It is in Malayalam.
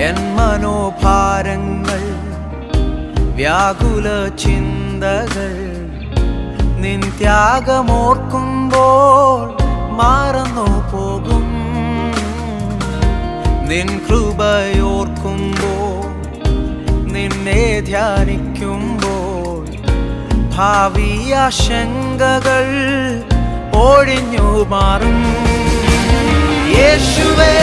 എൻ മനോഭാരങ്ങൾ വ്യാകുല ചിന്തകൾ നിൻ ത്യാഗമോർക്കുമ്പോൾ മറന്നു പോകും. നിൻ കൃപയോർക്കുമ്പോൾ നിന്നെ ധ്യാനിക്കുമ്പോൾ ഭാവി ആശങ്കകൾ ഒഴിഞ്ഞു മാറും. യേശുവേ